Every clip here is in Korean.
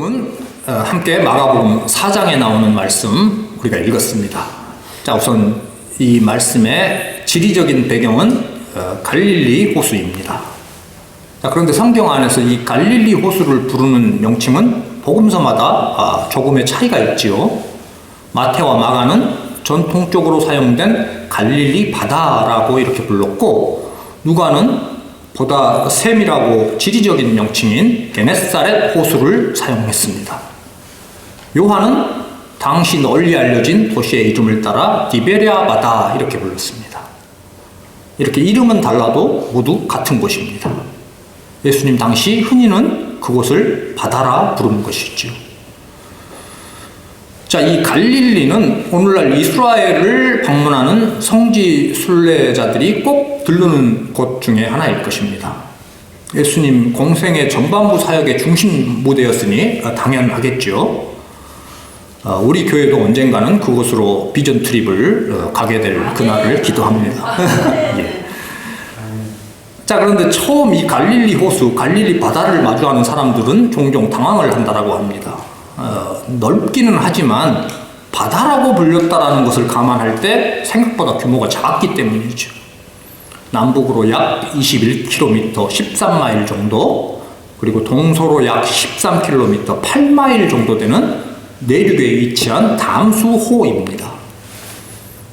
여러분 함께 마가복음 4장에 나오는 말씀 우리가 읽었습니다. 자, 우선 이 말씀의 지리적인 배경은 갈릴리 호수입니다. 자, 그런데 성경 안에서 이 갈릴리 호수를 부르는 명칭은 복음서마다 조금의 차이가 있지요. 마태와 마가는 전통적으로 사용된 갈릴리 바다라고 이렇게 불렀고, 누가는 보다 세밀하고 지리적인 명칭인 게네사렛 호수를 사용했습니다. 요한은 당시 널리 알려진 도시의 이름을 따라 디베랴 바다 이렇게 불렀습니다. 이렇게 이름은 달라도 모두 같은 곳입니다. 예수님 당시 흔히는 그곳을 바다라 부르는 것이죠. 자, 이 갈릴리는 오늘날 이스라엘을 방문하는 성지 순례자들이 꼭 들르는 곳 중에 하나일 것입니다. 예수님 공생의 전반부 사역의 중심 무대였으니 당연하겠죠. 우리 교회도 언젠가는 그곳으로 비전 트립을 가게 될 그날을 기도합니다. 예. 자, 그런데 처음 이 갈릴리 호수, 갈릴리 바다를 마주하는 사람들은 종종 당황을 한다라고 합니다. 넓기는 하지만 바다라고 불렸다라는 것을 감안할 때 생각보다 규모가 작기 때문이죠. 남북으로 약 21km, 13마일 정도, 그리고 동서로 약 13km, 8마일 정도 되는 내륙에 위치한 담수호입니다.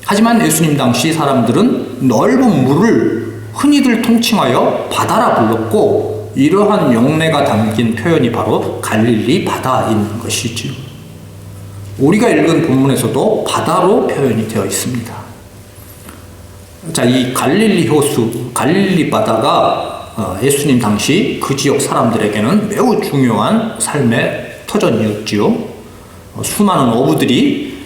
하지만 예수님 당시 사람들은 넓은 물을 흔히들 통칭하여 바다라 불렀고, 이러한 용례가 담긴 표현이 바로 갈릴리 바다인 것이지요. 우리가 읽은 본문에서도 바다로 표현이 되어 있습니다. 자, 이 갈릴리 호수, 갈릴리 바다가 예수님 당시 그 지역 사람들에게는 매우 중요한 삶의 터전이었지요. 수많은 어부들이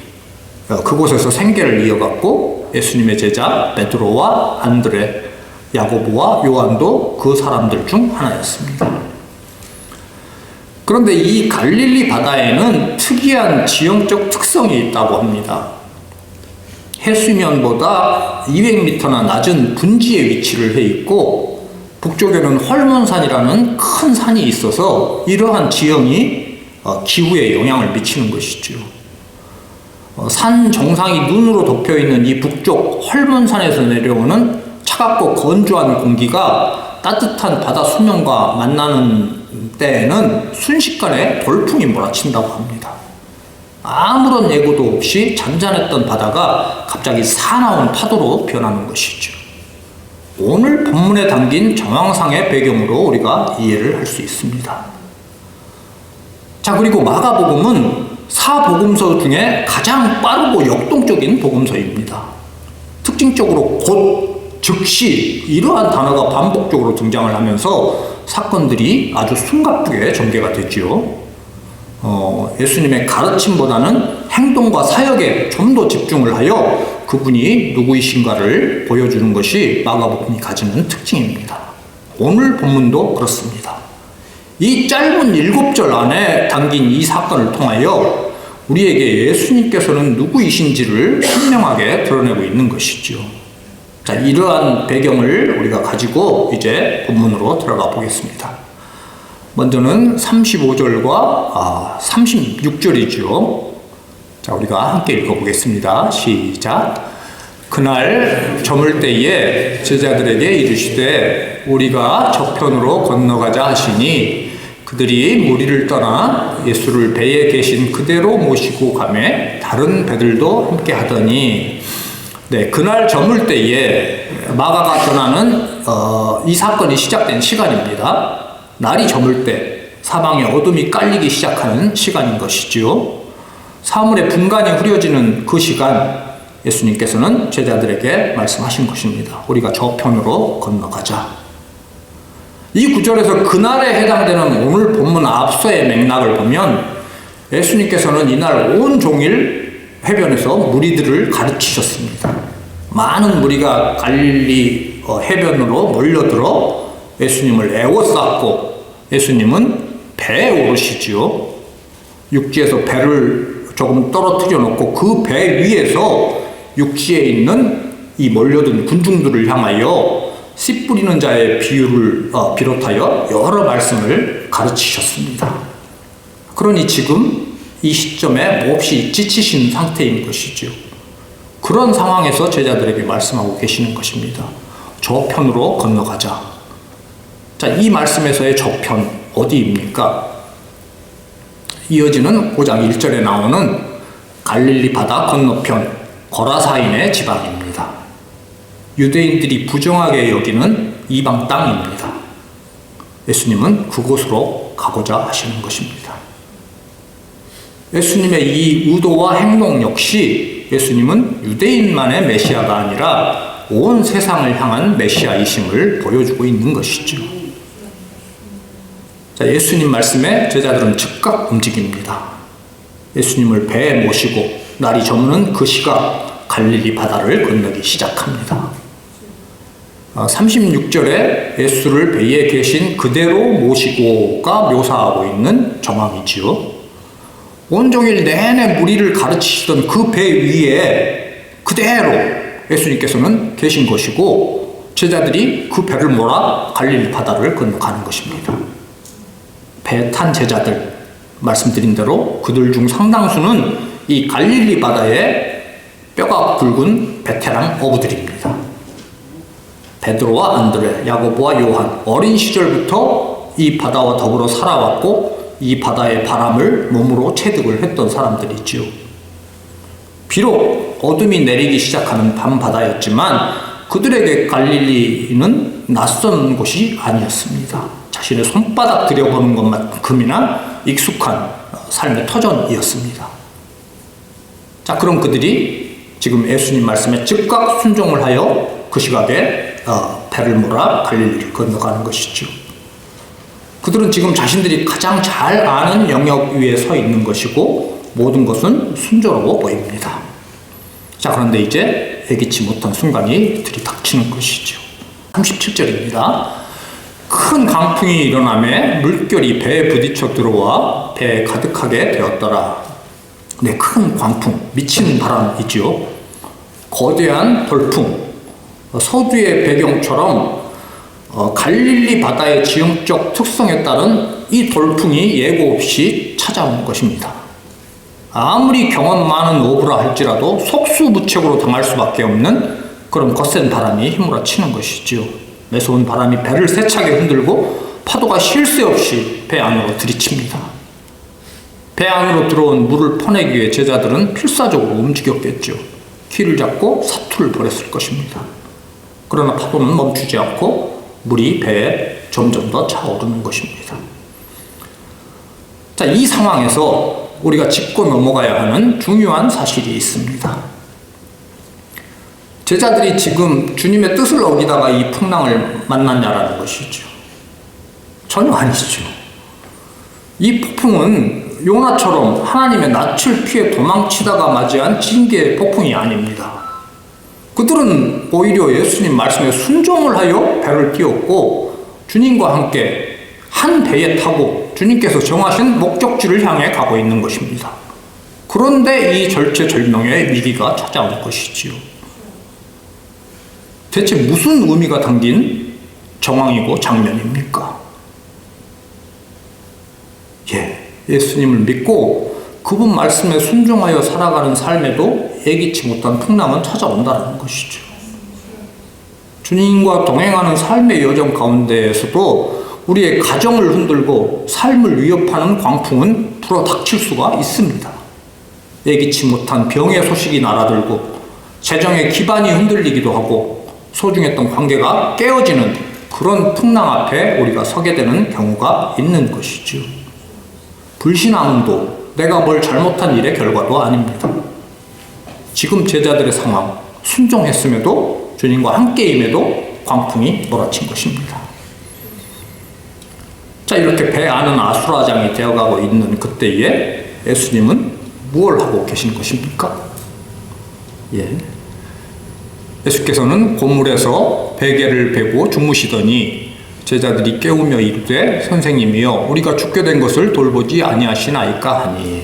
그곳에서 생계를 이어갔고, 예수님의 제자 베드로와 안드레, 야고보와 요한도 그 사람들 중 하나였습니다. 그런데 이 갈릴리 바다에는 특이한 지형적 특성이 있다고 합니다. 해수면보다 200m나 낮은 분지에 위치를 해 있고, 북쪽에는 헐몬산이라는 큰 산이 있어서 이러한 지형이 기후에 영향을 미치는 것이죠. 산 정상이 눈으로 덮여있는 이 북쪽 헐몬산에서 내려오는 차갑고 건조한 공기가 따뜻한 바다 수면과 만나는 때에는 순식간에 돌풍이 몰아친다고 합니다. 아무런 예고도 없이 잔잔했던 바다가 갑자기 사나운 파도로 변하는 것이죠. 오늘 본문에 담긴 정황상의 배경으로 우리가 이해를 할 수 있습니다. 자, 그리고 마가복음은 사복음서 중에 가장 빠르고 역동적인 복음서입니다. 특징적으로 곧, 즉시 이러한 단어가 반복적으로 등장을 하면서 사건들이 아주 숨가쁘게 전개가 되지요. 예수님의 가르침보다는 행동과 사역에 좀 더 집중을 하여 그분이 누구이신가를 보여주는 것이 마가복음이 가지는 특징입니다. 오늘 본문도 그렇습니다. 이 짧은 7절 안에 담긴 이 사건을 통하여 우리에게 예수님께서는 누구이신지를 선명하게 드러내고 있는 것이죠. 자, 이러한 배경을 우리가 가지고 이제 본문으로 들어가 보겠습니다. 먼저는 35절과 36절이죠. 자, 우리가 함께 읽어보겠습니다. 시작. 그날 저물 때에 제자들에게 이르시되 우리가 저편으로 건너가자 하시니, 그들이 무리를 떠나 예수를 배에 계신 그대로 모시고 가매 다른 배들도 함께 하더니, 네, 그날 저물 때에 마가가 전하는 이 사건이 시작된 시간입니다. 날이 저물 때 사방에 어둠이 깔리기 시작하는 시간인 것이지요. 사물의 분간이 흐려지는 그 시간, 예수님께서는 제자들에게 말씀하신 것입니다. 우리가 저편으로 건너가자. 이 구절에서 그날에 해당되는 오늘 본문 앞서의 맥락을 보면 예수님께서는 이날 온종일 해변에서 무리들을 가르치셨습니다. 많은 무리가 갈릴리 해변으로 몰려들어 예수님을 에워쌌고, 예수님은 배에 오르시지요. 육지에서 배를 조금 떨어뜨려 놓고 그 배 위에서 육지에 있는 이 몰려든 군중들을 향하여 씨 뿌리는 자의 비유를 비롯하여 여러 말씀을 가르치셨습니다. 그러니 지금 이 시점에 몹시 지치신 상태인 것이죠. 그런 상황에서 제자들에게 말씀하고 계시는 것입니다. 저편으로 건너가자. 자, 이 말씀에서의 저편 어디입니까? 이어지는 5장 1절에 나오는 갈릴리 바다 건너편 거라사인의 지방입니다. 유대인들이 부정하게 여기는 이방 땅입니다. 예수님은 그곳으로 가고자 하시는 것입니다. 예수님의 이 의도와 행동 역시 예수님은 유대인만의 메시아가 아니라 온 세상을 향한 메시아이심을 보여주고 있는 것이죠. 자, 예수님 말씀에 제자들은 즉각 움직입니다. 예수님을 배에 모시고 날이 저무는 그 시각 갈릴리 바다를 건너기 시작합니다. 36절에 예수를 배에 계신 그대로 모시고가 묘사하고 있는 정황이지요. 온종일 내내 무리를 가르치시던 그 배 위에 그대로 예수님께서는 계신 것이고 제자들이 그 배를 몰아 갈릴리 바다를 건너가는 것입니다. 배 탄 제자들, 말씀드린 대로 그들 중 상당수는 이 갈릴리 바다의 뼈가 굵은 베테랑 어부들입니다. 베드로와 안드레, 야고보와 요한, 어린 시절부터 이 바다와 더불어 살아왔고 이 바다의 바람을 몸으로 체득을 했던 사람들이지요. 비록 어둠이 내리기 시작하는 밤바다였지만 그들에게 갈릴리는 낯선 곳이 아니었습니다. 자신의 손바닥 들여보는 것만큼이나 익숙한 삶의 터전이었습니다. 자, 그럼 그들이 지금 예수님 말씀에 즉각 순종을 하여 그 시각에 배를 몰아 갈릴리를 건너가는 것이죠. 그들은 지금 자신들이 가장 잘 아는 영역 위에 서 있는 것이고 모든 것은 순조로워 보입니다. 자, 그런데 이제 예기치 못한 순간이 들이닥치는 것이죠. 37절입니다. 큰 강풍이 일어나매 물결이 배에 부딪혀 들어와 배에 가득하게 되었더라. 네, 큰 광풍, 미친 바람이지요. 거대한 돌풍, 서두의 배경처럼 갈릴리 바다의 지형적 특성에 따른 이 돌풍이 예고 없이 찾아오는 것입니다. 아무리 경험 많은 어부라 할지라도 속수무책으로 당할 수밖에 없는 그런 거센 바람이 휘몰아치는 것이지요. 매서운 바람이 배를 세차게 흔들고 파도가 쉴 새 없이 배 안으로 들이칩니다. 배 안으로 들어온 물을 퍼내기 위해 제자들은 필사적으로 움직였겠죠. 키를 잡고 사투를 벌였을 것입니다. 그러나 파도는 멈추지 않고 물이 배에 점점 더 차오르는 것입니다. 자, 이 상황에서 우리가 짚고 넘어가야 하는 중요한 사실이 있습니다. 제자들이 지금 주님의 뜻을 어기다가 이 풍랑을 만났냐라는 것이죠. 전혀 아니죠. 이 폭풍은 요나처럼 하나님의 낯을 피해 도망치다가 맞이한 징계의 폭풍이 아닙니다. 그들은 오히려 예수님 말씀에 순종을 하여 배를 띄웠고 주님과 함께 한 배에 타고 주님께서 정하신 목적지를 향해 가고 있는 것입니다. 그런데 이 절체절명의 위기가 찾아온 것이지요. 대체 무슨 의미가 담긴 정황이고 장면입니까? 예수님을 믿고 그분 말씀에 순종하여 살아가는 삶에도 예기치 못한 풍랑은 찾아온다는 것이죠. 주님과 동행하는 삶의 여정 가운데에서도 우리의 가정을 흔들고 삶을 위협하는 광풍은 불어닥칠 수가 있습니다. 예기치 못한 병의 소식이 날아들고 재정의 기반이 흔들리기도 하고 소중했던 관계가 깨어지는 그런 풍랑 앞에 우리가 서게 되는 경우가 있는 것이죠. 불신앙도 내가 뭘 잘못한 일의 결과도 아닙니다. 지금 제자들의 상황, 순종했음에도 주님과 함께임에도 광풍이 몰아친 것입니다. 자, 이렇게 배 안은 아수라장이 되어가고 있는 그때에 예수님은 무엇을 하고 계신 것입니까? 예수께서는 고물에서 베개를 베고 주무시더니 제자들이 깨우며 이르되 선생님이여 우리가 죽게 된 것을 돌보지 아니하시나이까 하니.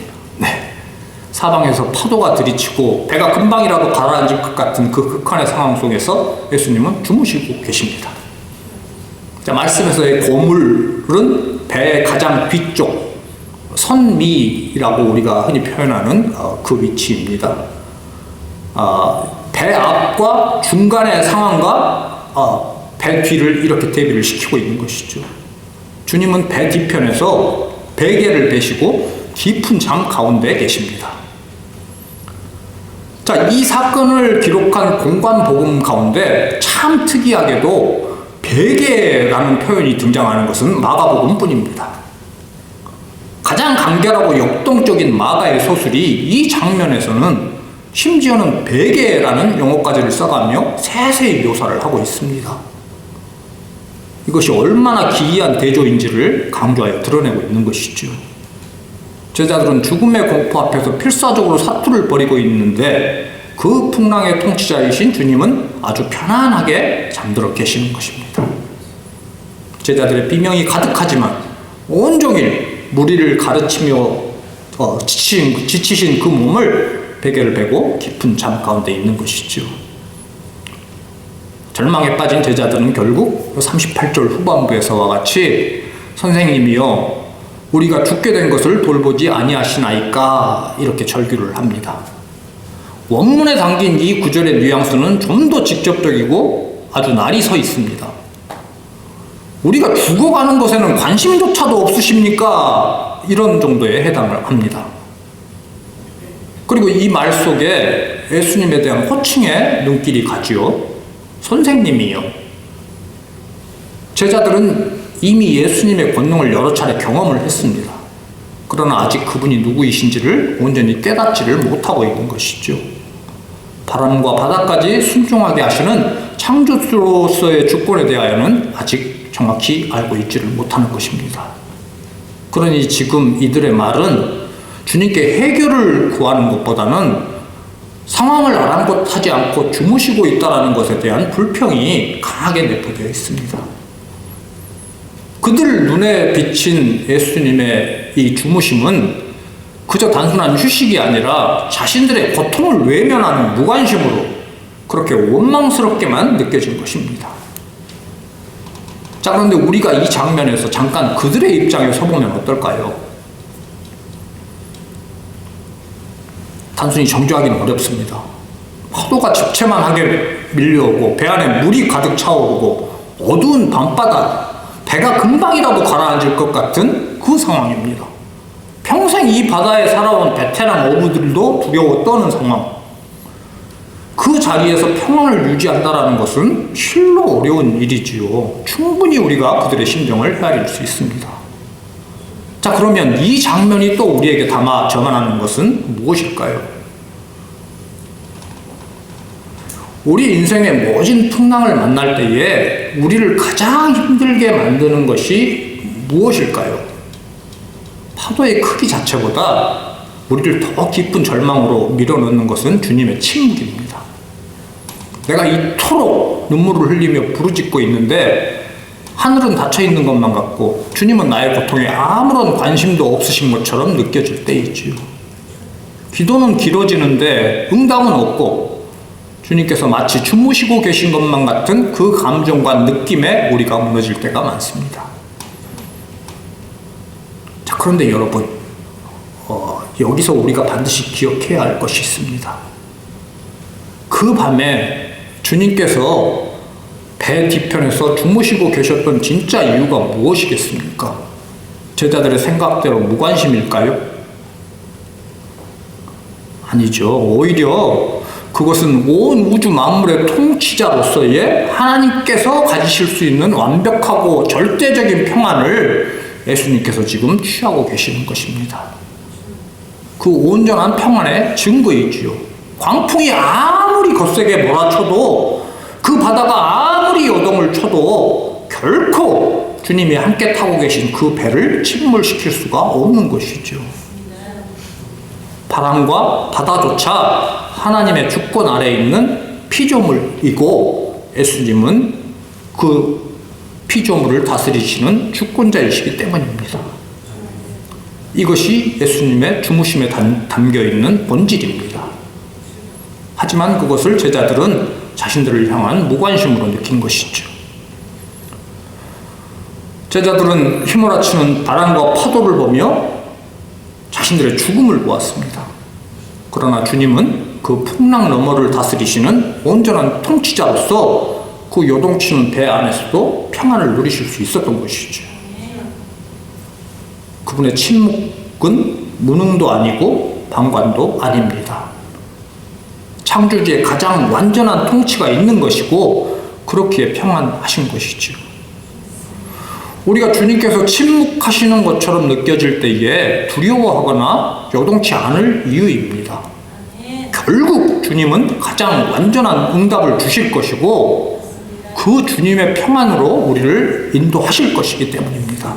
사방에서 파도가 들이치고 배가 금방이라도 가라앉을 것 같은 그 극한의 상황 속에서 예수님은 주무시고 계십니다. 자, 말씀에서의 고물은 배의 가장 뒤쪽 선미라고 우리가 흔히 표현하는 그 위치입니다. 배 앞과 중간의 상황과 배 뒤를 이렇게 대비를 시키고 있는 것이죠. 주님은 배 뒤편에서 베개를 베시고 깊은 잠 가운데 계십니다. 자, 이 사건을 기록한 공관복음 가운데 참 특이하게도 베개라는 표현이 등장하는 것은 마가복음뿐입니다. 가장 간결하고 역동적인 마가의 서술이 이 장면에서는 심지어는 베개라는 용어까지를 써가며 세세히 묘사를 하고 있습니다. 이것이 얼마나 기이한 대조인지를 강조하여 드러내고 있는 것이죠. 제자들은 죽음의 공포 앞에서 필사적으로 사투를 벌이고 있는데 그 풍랑의 통치자이신 주님은 아주 편안하게 잠들어 계시는 것입니다. 제자들의 비명이 가득하지만 온종일 무리를 가르치며 지치신 그 몸을 베개를 베고 깊은 잠 가운데 있는 것이죠. 절망에 빠진 제자들은 결국 38절 후반부에서와 같이 선생님이여 우리가 죽게 된 것을 돌보지 아니하시나이까 이렇게 절규를 합니다. 원문에 담긴 이 구절의 뉘앙스는 좀 더 직접적이고 아주 날이 서 있습니다. 우리가 죽어가는 것에는 관심조차도 없으십니까? 이런 정도에 해당을 합니다. 그리고 이 말 속에 예수님에 대한 호칭의 눈길이 가지요. 선생님이요. 제자들은 이미 예수님의 권능을 여러 차례 경험을 했습니다. 그러나 아직 그분이 누구이신지를 온전히 깨닫지를 못하고 있는 것이죠. 바람과 바다까지 순종하게 하시는 창조주로서의 주권에 대하여는 아직 정확히 알고 있지를 못하는 것입니다. 그러니 지금 이들의 말은 주님께 해결을 구하는 것보다는 상황을 아랑곳하지 않고 주무시고 있다는 것에 대한 불평이 강하게 내포되어 있습니다. 그들 눈에 비친 예수님의 이 주무심은 그저 단순한 휴식이 아니라 자신들의 고통을 외면하는 무관심으로 그렇게 원망스럽게만 느껴진 것입니다. 자, 그런데 우리가 이 장면에서 잠깐 그들의 입장에 서보면 어떨까요? 단순히 정죄하기는 어렵습니다. 파도가 집채만하게 밀려오고 배 안에 물이 가득 차오르고 어두운 밤바다, 배가 금방이라도 가라앉을 것 같은 그 상황입니다. 평생 이 바다에 살아온 베테랑 어부들도 두려워 떠는 상황. 그 자리에서 평안을 유지한다는 것은 실로 어려운 일이지요. 충분히 우리가 그들의 심정을 헤아릴 수 있습니다. 자, 그러면 이 장면이 또 우리에게 담아 전하는 것은 무엇일까요? 우리 인생의 모진 풍랑을 만날 때에 우리를 가장 힘들게 만드는 것이 무엇일까요? 파도의 크기 자체보다 우리를 더 깊은 절망으로 밀어넣는 것은 주님의 침묵입니다. 내가 이토록 눈물을 흘리며 부르짖고 있는데 하늘은 닫혀있는 것만 같고 주님은 나의 고통에 아무런 관심도 없으신 것처럼 느껴질 때이지요. 기도는 길어지는데 응답은 없고 주님께서 마치 주무시고 계신 것만 같은 그 감정과 느낌에 우리가 무너질 때가 많습니다. 자, 그런데 여러분, 여기서 우리가 반드시 기억해야 할 것이 있습니다. 그 밤에 주님께서 배 뒤편에서 주무시고 계셨던 진짜 이유가 무엇이겠습니까? 제자들의 생각대로 무관심일까요? 아니죠. 오히려 그것은 온 우주 만물의 통치자로서의 하나님께서 가지실 수 있는 완벽하고 절대적인 평안을 예수님께서 지금 취하고 계시는 것입니다. 그 온전한 평안의 증거이지요. 광풍이 아무리 거세게 몰아쳐도 그 바다가 아무리 요동을 쳐도 결코 주님이 함께 타고 계신 그 배를 침몰시킬 수가 없는 것이죠. 바람과 바다조차 하나님의 주권 아래에 있는 피조물이고 예수님은 그 피조물을 다스리시는 주권자이시기 때문입니다. 이것이 예수님의 주무심에 담겨있는 본질입니다. 하지만 그것을 제자들은 자신들을 향한 무관심으로 느낀 것이죠. 제자들은 휘몰아치는 바람과 파도를 보며 자신들의 죽음을 보았습니다. 그러나 주님은 그 풍랑 너머를 다스리시는 온전한 통치자로서 그 요동치는 배 안에서도 평안을 누리실 수 있었던 것이죠. 그분의 침묵은 무능도 아니고 방관도 아닙니다. 창조주의 가장 완전한 통치가 있는 것이고 그렇기에 평안하신 것이죠. 우리가 주님께서 침묵하시는 것처럼 느껴질 때에 두려워하거나 요동치 않을 이유입니다. 결국 주님은 가장 완전한 응답을 주실 것이고 그 주님의 평안으로 우리를 인도하실 것이기 때문입니다.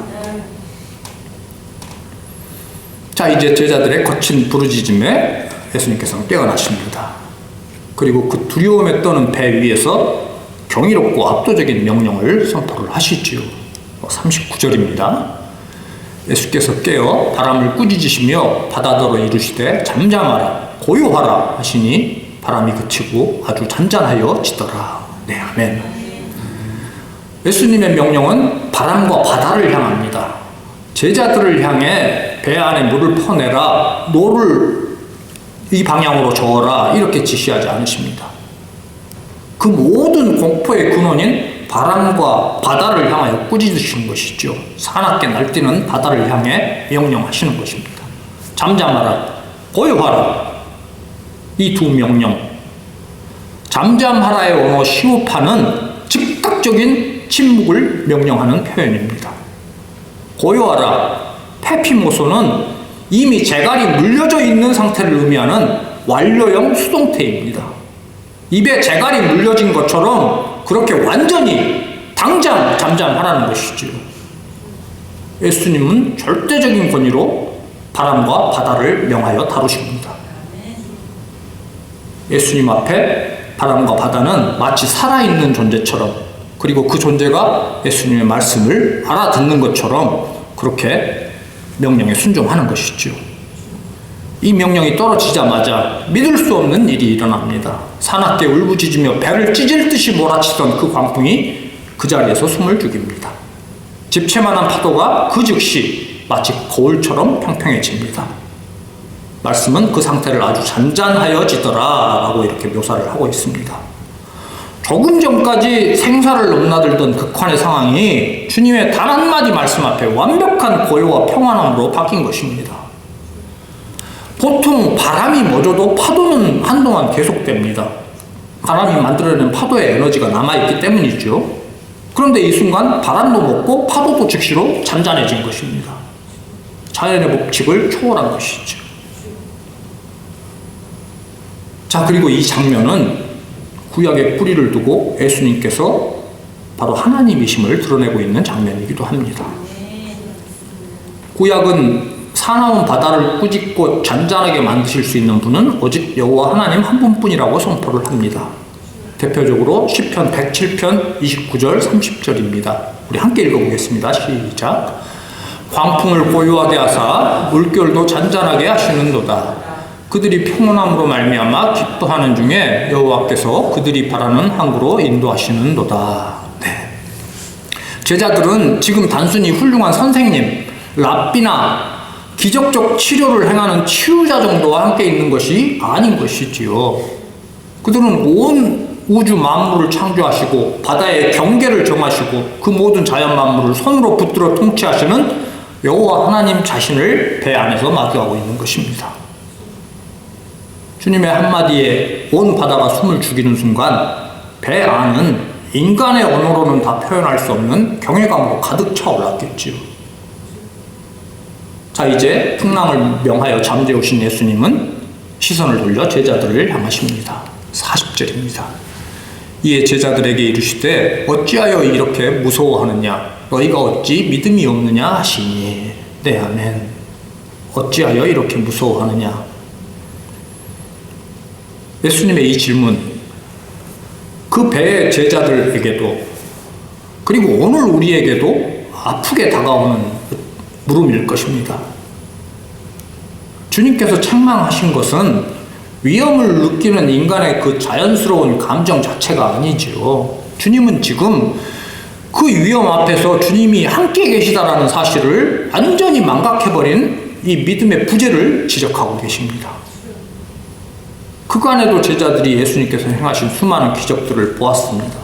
자, 이제 제자들의 거친 부르짖음에 예수님께서는 깨어나십니다. 그리고 그 두려움에 떠는 배 위에서 경이롭고 압도적인 명령을 선포를 하시지요. 39절입니다. 예수께서 깨어 바람을 꾸짖으시며 바다더러 이르시되 잠잠하라 고요하라 하시니 바람이 그치고 아주 잔잔하여 지더라. 네, 아멘. 예수님의 명령은 바람과 바다를 향합니다. 제자들을 향해 배 안에 물을 퍼내라, 노를 이 방향으로 저어라 이렇게 지시하지 않으십니다. 그 모든 공포의 근원인 바람과 바다를 향하여 꾸짖으시는 것이죠. 사납게 날뛰는 바다를 향해 명령하시는 것입니다. 잠잠하라, 고요하라. 이 두 명령. 잠잠하라의 원어 시오파는 즉각적인 침묵을 명령하는 표현입니다. 고요하라, 페피모소는 이미 재갈이 물려져 있는 상태를 의미하는 완료형 수동태입니다. 입에 재갈이 물려진 것처럼 그렇게 완전히 당장 잠잠하라는 것이죠. 예수님은 절대적인 권위로 바람과 바다를 명하여 다루십니다. 예수님 앞에 바람과 바다는 마치 살아있는 존재처럼, 그리고 그 존재가 예수님의 말씀을 알아듣는 것처럼 그렇게 명령에 순종하는 것이죠. 이 명령이 떨어지자마자 믿을 수 없는 일이 일어납니다. 사납게 울부짖으며 배를 찢을 듯이 몰아치던 그 광풍이 그 자리에서 숨을 죽입니다. 집채만한 파도가 그 즉시 마치 거울처럼 평평해집니다. 말씀은 그 상태를 아주 잔잔하여지더라 라고 이렇게 묘사를 하고 있습니다. 조금 전까지 생사를 넘나들던 극한의 상황이 주님의 단 한마디 말씀 앞에 완벽한 고요와 평안함으로 바뀐 것입니다. 보통 바람이 멎어도 파도는 한동안 계속됩니다. 바람이 만들어낸 파도의 에너지가 남아있기 때문이죠. 그런데 이 순간 바람도 멎고 파도도 즉시로 잔잔해진 것입니다. 자연의 법칙을 초월한 것이죠. 자, 그리고 이 장면은 구약의 뿌리를 두고 예수님께서 바로 하나님이심을 드러내고 있는 장면이기도 합니다. 구약은 사나운 바다를 꾸짖고 잔잔하게 만드실 수 있는 분은 오직 여호와 하나님 한 분뿐이라고 선포를 합니다. 대표적으로 시편 107편 29절 30절입니다. 우리 함께 읽어보겠습니다. 시작. 광풍을 고요하게 하사 물결도 잔잔하게 하시는도다. 그들이 평온함으로 말미암아 기뻐하는 중에 여호와께서 그들이 바라는 항구로 인도하시는도다. 네. 제자들은 지금 단순히 훌륭한 선생님, 랍비나 기적적 치료를 행하는 치유자 정도와 함께 있는 것이 아닌 것이지요. 그들은 온 우주 만물을 창조하시고 바다의 경계를 정하시고 그 모든 자연 만물을 손으로 붙들어 통치하시는 여호와 하나님 자신을 배 안에서 마주하고 있는 것입니다. 주님의 한마디에 온 바다가 숨을 죽이는 순간 배 안은 인간의 언어로는 다 표현할 수 없는 경외감으로 가득 차올랐겠지요. 자, 이제 풍랑을 명하여 잠재우신 예수님은 시선을 돌려 제자들을 향하십니다. 40절입니다. 이에 제자들에게 이르시되 어찌하여 이렇게 무서워하느냐? 너희가 어찌 믿음이 없느냐 하시니. 네, 아멘. 어찌하여 이렇게 무서워하느냐? 예수님의 이 질문, 그 배의 제자들에게도 그리고 오늘 우리에게도 아프게 다가오는 물음일 것입니다. 주님께서 책망하신 것은 위험을 느끼는 인간의 그 자연스러운 감정 자체가 아니지요. 주님은 지금 그 위험 앞에서 주님이 함께 계시다라는 사실을 완전히 망각해버린 이 믿음의 부재를 지적하고 계십니다. 그간에도 제자들이 예수님께서 행하신 수많은 기적들을 보았습니다.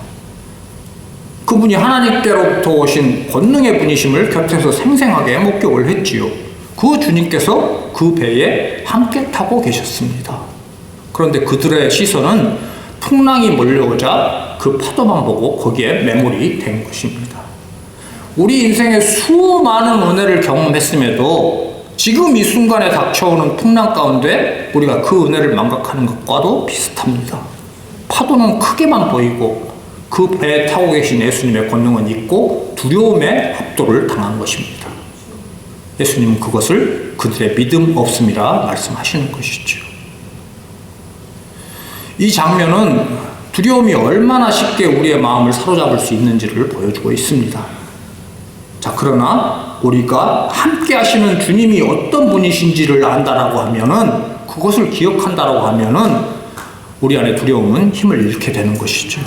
그분이 하나님께로부터 오신 권능의 분이심을 곁에서 생생하게 목격을 했지요. 그 주님께서 그 배에 함께 타고 계셨습니다. 그런데 그들의 시선은 풍랑이 몰려오자 그 파도만 보고 거기에 매몰이 된 것입니다. 우리 인생에 수많은 은혜를 경험했음에도 지금 이 순간에 닥쳐오는 풍랑 가운데 우리가 그 은혜를 망각하는 것과도 비슷합니다. 파도는 크게만 보이고 그 배에 타고 계신 예수님의 권능은 있고 두려움에 압도를 당한 것입니다. 예수님은 그것을 그들의 믿음 없음이라 말씀하시는 것이죠. 이 장면은 두려움이 얼마나 쉽게 우리의 마음을 사로잡을 수 있는지를 보여주고 있습니다. 자, 그러나 우리가 함께 하시는 주님이 어떤 분이신지를 안다라고 하면은, 그것을 기억한다라고 하면은 우리 안에 두려움은 힘을 잃게 되는 것이죠.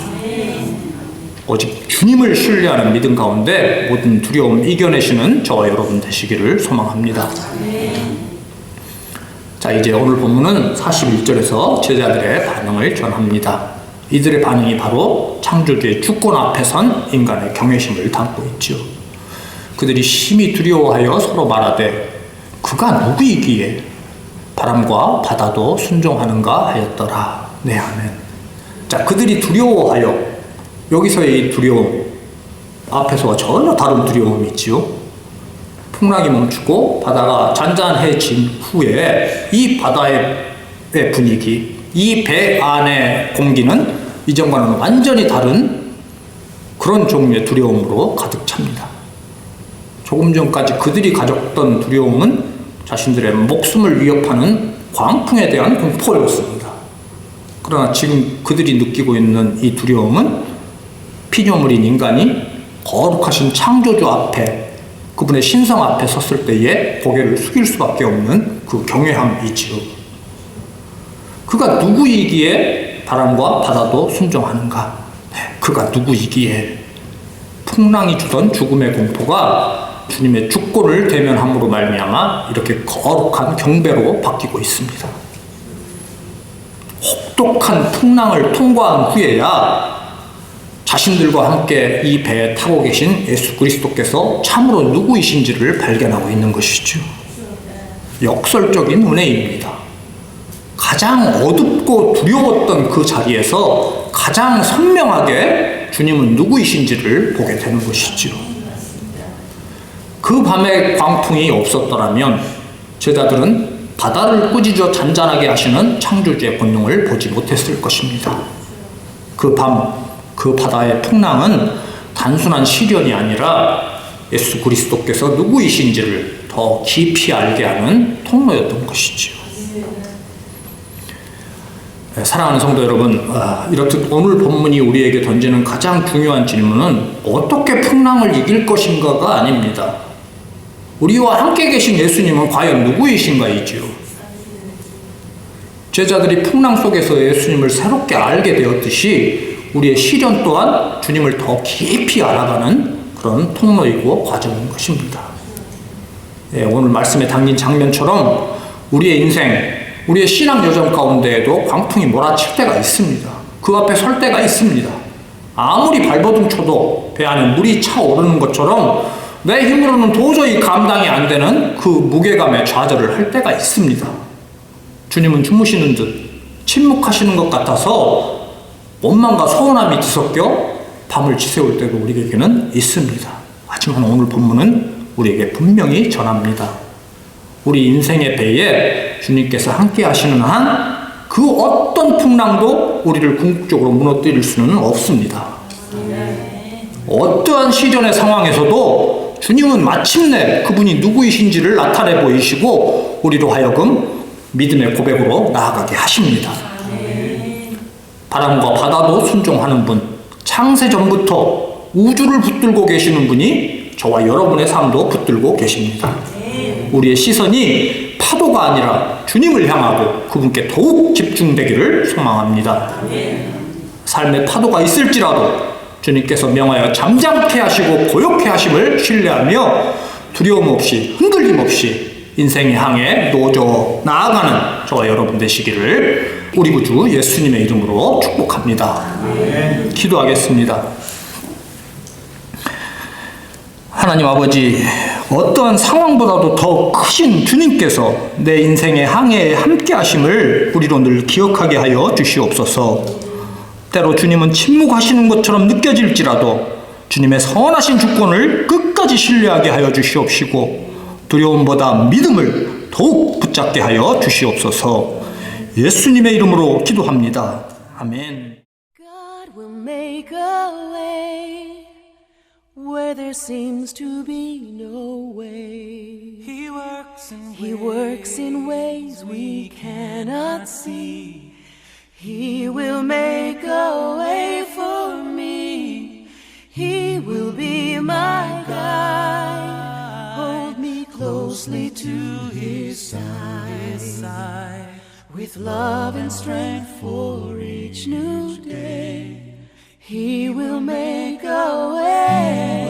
오직 주님을 신뢰하는 믿음 가운데 모든 두려움 이겨내시는 저와 여러분 되시기를 소망합니다. 자, 이제 오늘 본문은 41절에서 제자들의 반응을 전합니다. 이들의 반응이 바로 창조주의 주권 앞에 선 인간의 경외심을 담고 있죠. 그들이 심히 두려워하여 서로 말하되 그가 누구이기에 바람과 바다도 순종하는가 하였더라. 네, 아멘. 자, 그들이 두려워하여, 여기서의 이 두려움, 앞에서와 전혀 다른 두려움이 있지요. 풍랑이 멈추고 바다가 잔잔해진 후에 이 바다의 분위기, 이 배 안의 공기는 이전과는 완전히 다른 그런 종류의 두려움으로 가득 찹니다. 조금 전까지 그들이 가졌던 두려움은 자신들의 목숨을 위협하는 광풍에 대한 공포였습니다. 그러나 지금 그들이 느끼고 있는 이 두려움은 피조물인 인간이 거룩하신 창조주 앞에, 그분의 신성 앞에 섰을 때에 고개를 숙일 수밖에 없는 그 경외함이지요. 그가 누구이기에 바람과 바다도 순종하는가? 그가 누구이기에 풍랑이 주던 죽음의 공포가 주님의 주권을 대면함으로 말미암아 이렇게 거룩한 경배로 바뀌고 있습니다. 혹독한 풍랑을 통과한 후에야 자신들과 함께 이 배에 타고 계신 예수 그리스도께서 참으로 누구이신지를 발견하고 있는 것이죠. 역설적인 은혜입니다. 가장 어둡고 두려웠던 그 자리에서 가장 선명하게 주님은 누구이신지를 보게 되는 것이죠. 그 밤에 광풍이 없었더라면 제자들은 바다를 꾸짖어 잔잔하게 하시는 창조주의 권능을 보지 못했을 것입니다. 그 밤, 그 바다의 풍랑은 단순한 시련이 아니라 예수 그리스도께서 누구이신지를 더 깊이 알게 하는 통로였던 것이죠. 사랑하는 성도 여러분, 이렇듯 오늘 본문이 우리에게 던지는 가장 중요한 질문은 어떻게 풍랑을 이길 것인가가 아닙니다. 우리와 함께 계신 예수님은 과연 누구이신가이지요. 제자들이 풍랑 속에서 예수님을 새롭게 알게 되었듯이 우리의 시련 또한 주님을 더 깊이 알아가는 그런 통로이고 과정인 것입니다. 오늘 말씀에 담긴 장면처럼 우리의 인생, 우리의 신앙 여정 가운데에도 광풍이 몰아칠 때가 있습니다. 그 앞에 설 때가 있습니다. 아무리 발버둥 쳐도 배 안에 물이 차오르는 것처럼 내 힘으로는 도저히 감당이 안 되는 그 무게감에 좌절을 할 때가 있습니다. 주님은 주무시는 듯 침묵하시는 것 같아서 원망과 서운함이 뒤섞여 밤을 지새울 때도 우리에게는 있습니다. 하지만 오늘 본문은 우리에게 분명히 전합니다. 우리 인생의 배에 주님께서 함께 하시는 한 그 어떤 풍랑도 우리를 궁극적으로 무너뜨릴 수는 없습니다. 어떠한 시련의 상황에서도 주님은 마침내 그분이 누구이신지를 나타내 보이시고 우리로 하여금 믿음의 고백으로 나아가게 하십니다. 바람과 바다도 순종하는 분, 창세전부터 우주를 붙들고 계시는 분이 저와 여러분의 삶도 붙들고 계십니다. 우리의 시선이 파도가 아니라 주님을 향하고 그분께 더욱 집중되기를 소망합니다. 삶의 파도가 있을지라도 주님께서 명하여 잠잠케 하시고 고요케 하심을 신뢰하며 두려움 없이 흔들림 없이 인생의 항해 노조 나아가는 저와 여러분 되시기를 우리 구주 예수님의 이름으로 축복합니다. 기도하겠습니다. 하나님 아버지, 어떠한 상황보다도 더 크신 주님께서 내 인생의 항해에 함께 하심을 우리로 늘 기억하게 하여 주시옵소서. 때로 주님은 침묵하시는 것처럼 느껴질지라도 주님의 선하신 주권을 끝까지 신뢰하게 하여 주시옵시고 두려움보다 믿음을 더욱 붙잡게 하여 주시옵소서. 예수님의 이름으로 기도합니다. 아멘. God will make a way where there seems to be no way. He works in ways we cannot see. He will make a way for me. He will be my guide. Hold me closely to His side. With love and strength for each new day, He will make a way.